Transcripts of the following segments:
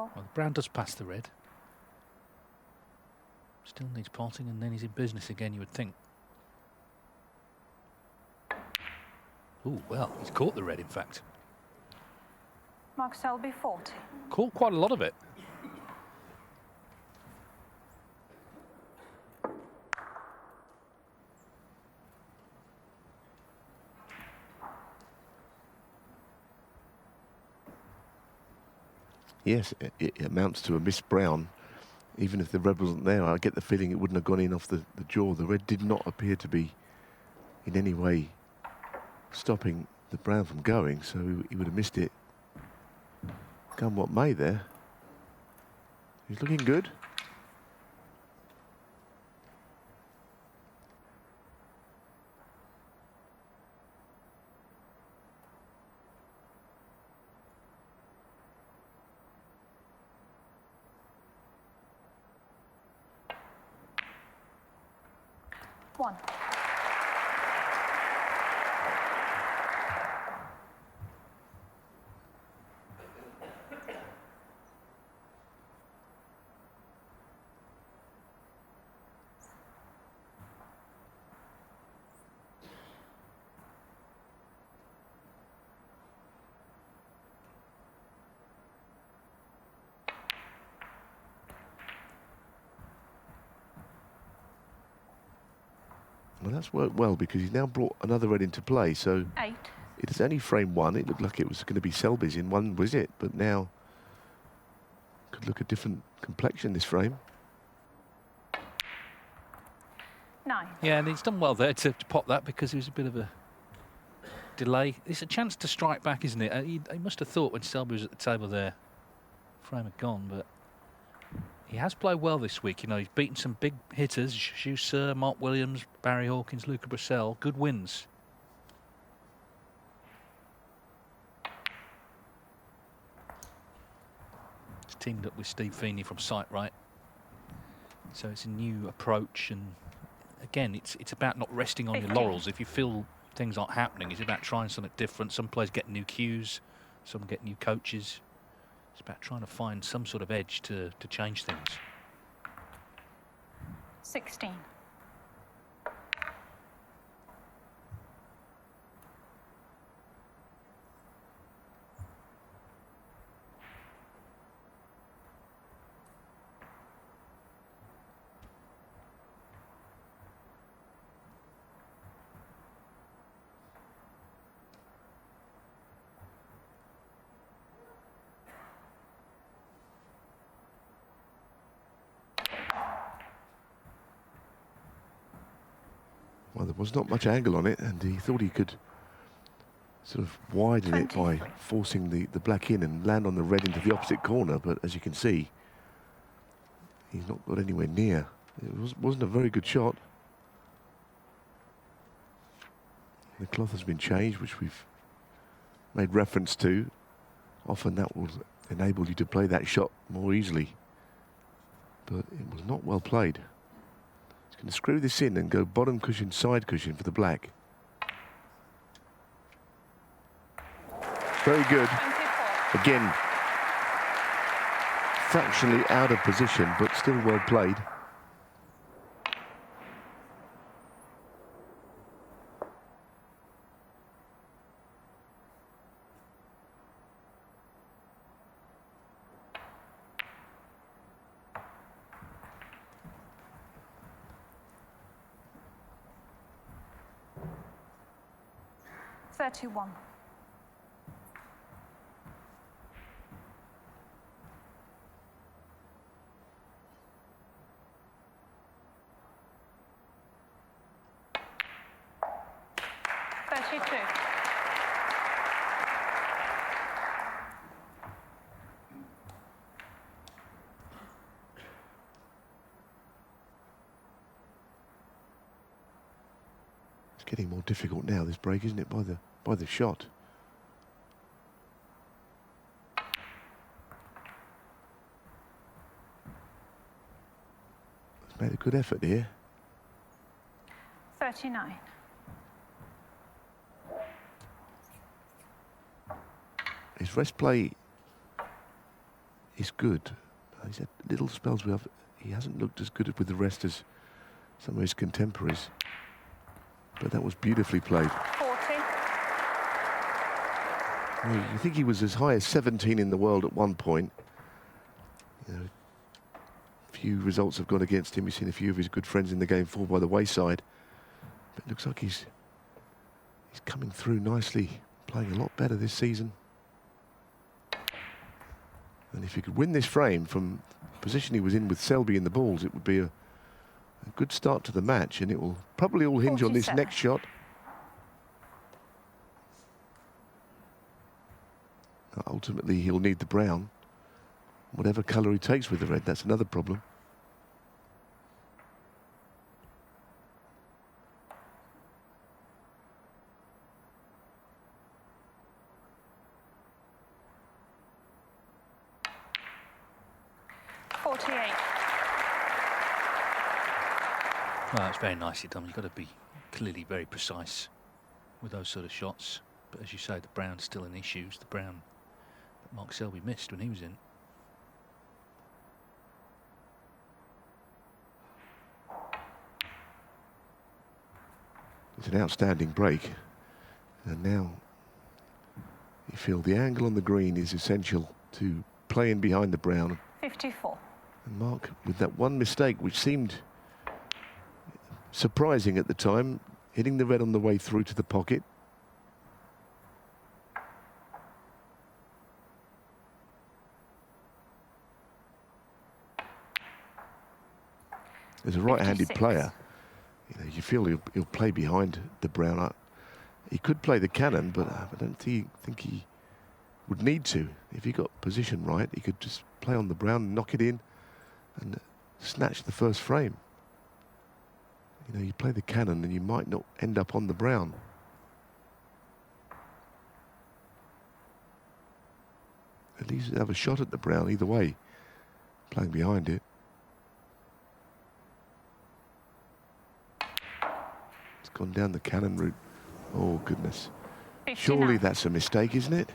Well, the brown does pass the red. Still needs potting, and then he's in business again, you would think. Oh, well, he's caught the red, in fact. Mark Selby, 40. Caught quite a lot of it. Yes, it amounts to a missed brown. Even if the red wasn't there, I get the feeling it wouldn't have gone in off the jaw. The red did not appear to be in any way stopping the brown from going, so he would have missed it. Come what may there. He's looking good. One. Well, that's worked well because he's now brought another red into play. So 8. it's only frame one. It looked like it was going to be Selby's in one, was it? But now could look a different complexion this frame. 9. Yeah, and he's done well there to pop that because there was a bit of a delay. It's a chance to strike back, isn't it? He must have thought when Selby was at the table there, frame had gone, but he has played well this week. You know, he's beaten some big hitters, Zhou Sir, Mark Williams, Barry Hawkins, Luca Brissell. Good wins. He's teamed up with Steve Feeney from Sight Right. So it's a new approach, and again, it's about not resting on your laurels. If you feel things aren't happening, it's about trying something different. Some players get new cues, some get new coaches. It's about trying to find some sort of edge to change things. 16. Well, there was not much angle on it, and he thought he could sort of widen it by forcing the black in and land on the red into the opposite corner. But as you can see, he's not got anywhere near. It wasn't a very good shot. The cloth has been changed, which we've made reference to. Often that will enable you to play that shot more easily. But it was not well played. He's going to screw this in and go bottom cushion, side cushion for the black. Very good. 24. Again, fractionally out of position, but still well played. Thirty-one. It's getting more difficult now, this break, isn't it, by the shot. He's made a good effort here. 39. His rest play is good. He's had little spells where he hasn't looked as good with the rest as some of his contemporaries. But that was beautifully played. 40. You think he was as high as 17 in the world at one point. You know, few results have gone against him. We've seen a few of his good friends in the game fall by the wayside. But it looks like he's coming through nicely, playing a lot better this season. And if he could win this frame from the position he was in with Selby in the balls, it would be a good start to the match, and it will probably all hinge on this 47. next shot. Ultimately, he'll need the brown. Whatever colour he takes with the red, that's another problem. Well, it's very nicely done. You've got to be clearly very precise with those sort of shots. But as you say, the brown's still an issue. It's the brown that Mark Selby missed when he was in. It's an outstanding break. And now you feel the angle on the green is essential to play in behind the brown. 54. And Mark, with that one mistake, which seemed surprising at the time, hitting the red on the way through to the pocket. As a right-handed 56. player, you feel he'll play behind the brown. He could play the cannon, but I don't think he would need to. If he got position right, he could just play on the brown, knock it in, and snatch the first frame. You play the cannon and you might not end up on the brown. At least have a shot at the brown either way, playing behind it. It's gone down the cannon route. Oh, goodness. 59. Surely that's a mistake, isn't it?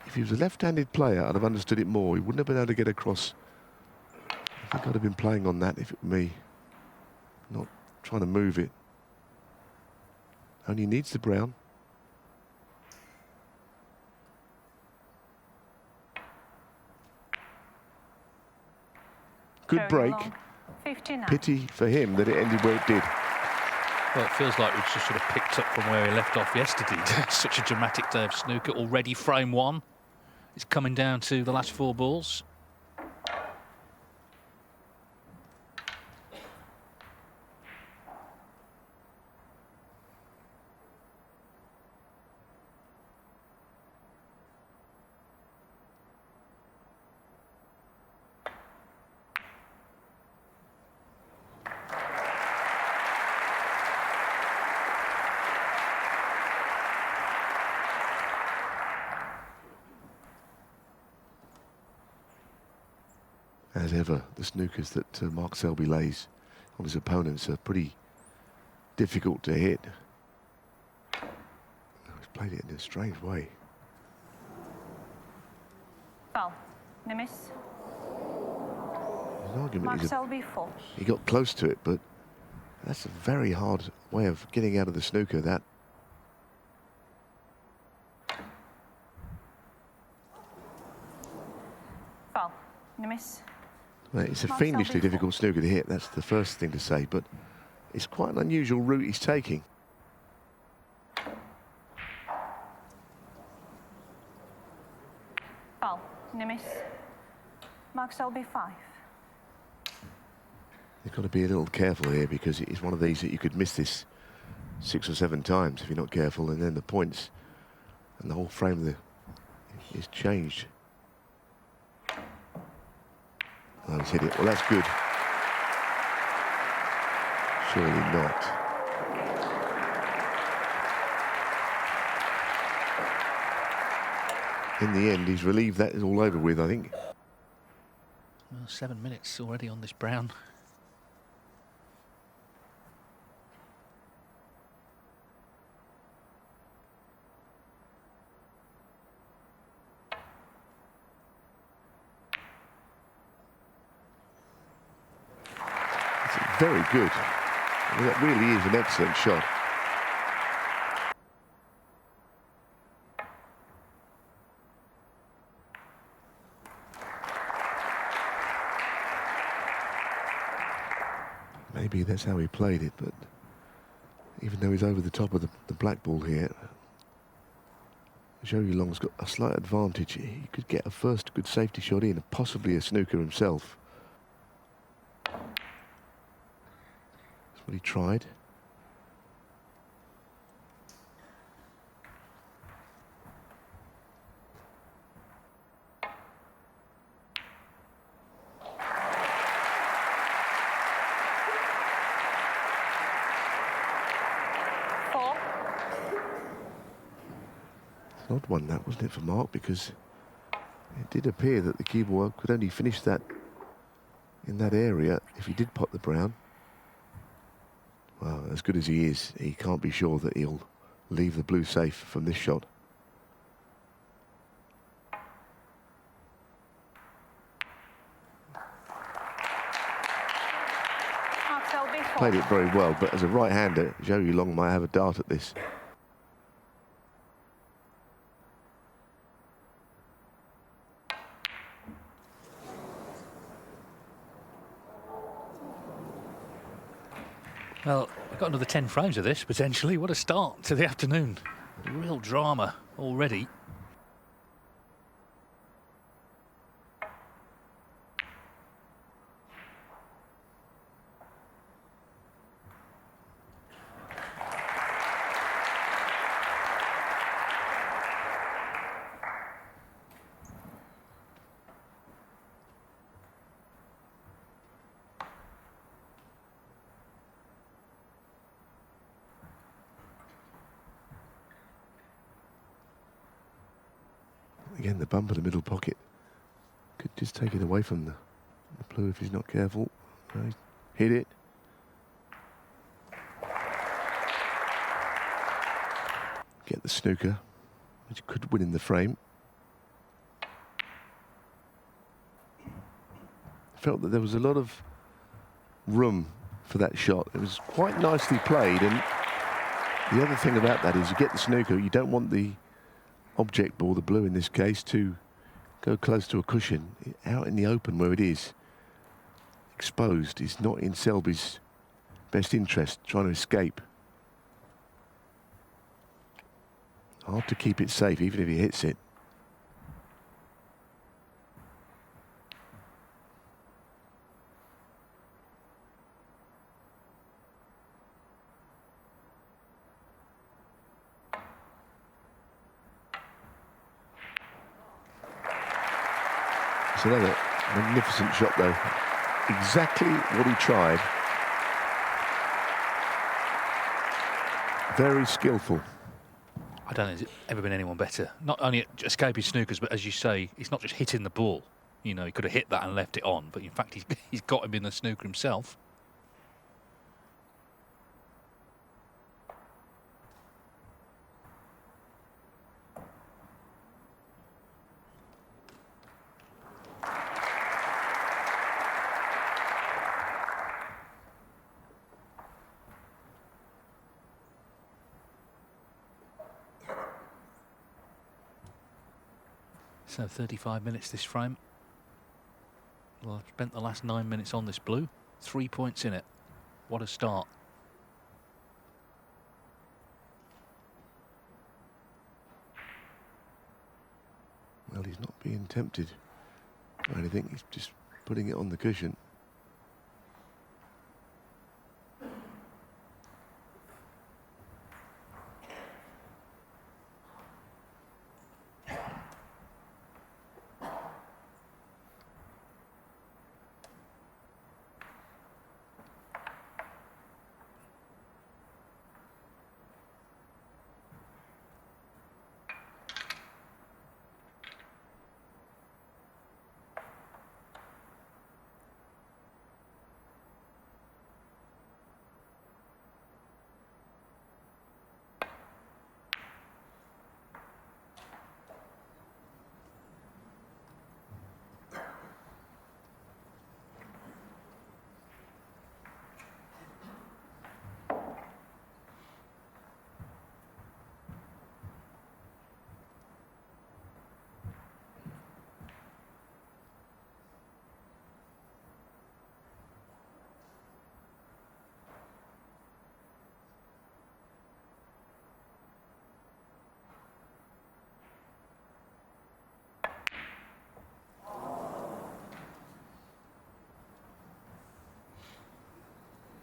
If he was a left-handed player, I'd have understood it more. He wouldn't have been able to get across. I think I'd have been playing on that if it were me. Not trying to move it. Only needs the brown. Good Zhou break. Yuelong, 59. Pity for him that it ended where it did. Well, it feels like we've just sort of picked up from where he left off yesterday. Such a dramatic day of snooker. Already frame one. It's coming down to the last four balls. As ever, the snookers that Mark Selby lays on his opponents are pretty difficult to hit. He's played it in a strange way. Foul. The miss. His argument Mark is Selby, 4. he got close to it, but that's a very hard way of getting out of the snooker, that. Foul. The miss. Well, it's a Mark fiendishly Selby, 4. difficult snooker to hit, that's the first thing to say, but it's quite an unusual route he's taking. Foul. The miss. Mark Selby, 5. You've got to be a little careful here because it's one of these that you could miss this 6 or 7 times if you're not careful, and then the points and the whole frame is changed. Oh, he's hit it. Well, that's good. Surely not. In the end, he's relieved that is all over with, I think. Well, 7 minutes already on this brown. very good. I mean, that really is an excellent shot. Maybe that's how he played it, but even though he's over the top of the black ball here, Zhou Yuelong's got a slight advantage. He could get a first good safety shot in, and possibly a snooker himself. That's what he tried. An odd one that, wasn't it, for Mark, because it did appear that the keyboard could only finish that in that area if he did pot the brown. Well, as good as he is, he can't be sure that he'll leave the blue safe from this shot. Played it very well, but as a right-hander, Zhou Yuelong might have a dart at this. Well, we've got another 10 frames of this, potentially. What a start to the afternoon. Real drama already. Again, the bump in the middle pocket could just take it away from the blue if he's not careful. Right. Hit it. Get the snooker, which could win in the frame. Felt that there was a lot of room for that shot. It was quite nicely played, and the other thing about that is you get the snooker, you don't want the object ball, the blue in this case, to go close to a cushion. Out in the open where it is exposed is not in Selby's best interest, trying to escape. Hard to keep it safe even if he hits it. Another magnificent shot though. Exactly what he tried. Very skillful. I don't think there's ever been anyone better. Not only at escaping snookers, but as you say, it's not just hitting the ball. You know, he could have hit that and left it on, but in fact he's got him in the snooker himself. So 35 minutes this frame. Well, I've spent the last 9 minutes on this blue. 3 points in it. What a start. Well, he's not being tempted or anything. He's just putting it on the cushion.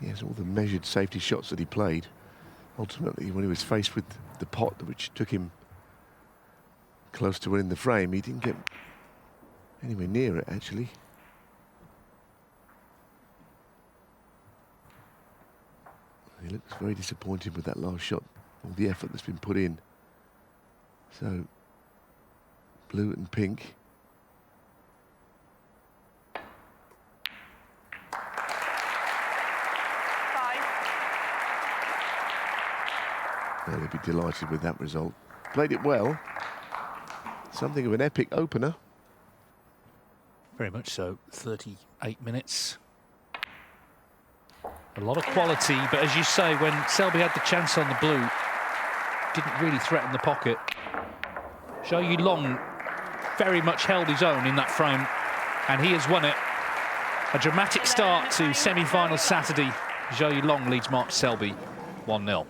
Yes, all the measured safety shots that he played. Ultimately, when he was faced with the pot, which took him close to winning the frame, he didn't get anywhere near it, actually. He looks very disappointed with that last shot, all the effort that's been put in. So, blue and pink. Well, they'd be delighted with that result. Played it well. Something of an epic opener. Very much so. 38 minutes. A lot of quality, but as you say, when Selby had the chance on the blue, didn't really threaten the pocket. Zhou Yuelong very much held his own in that frame, and he has won it. A dramatic start to semi-final Saturday. Zhou Yuelong leads Mark Selby 1-0.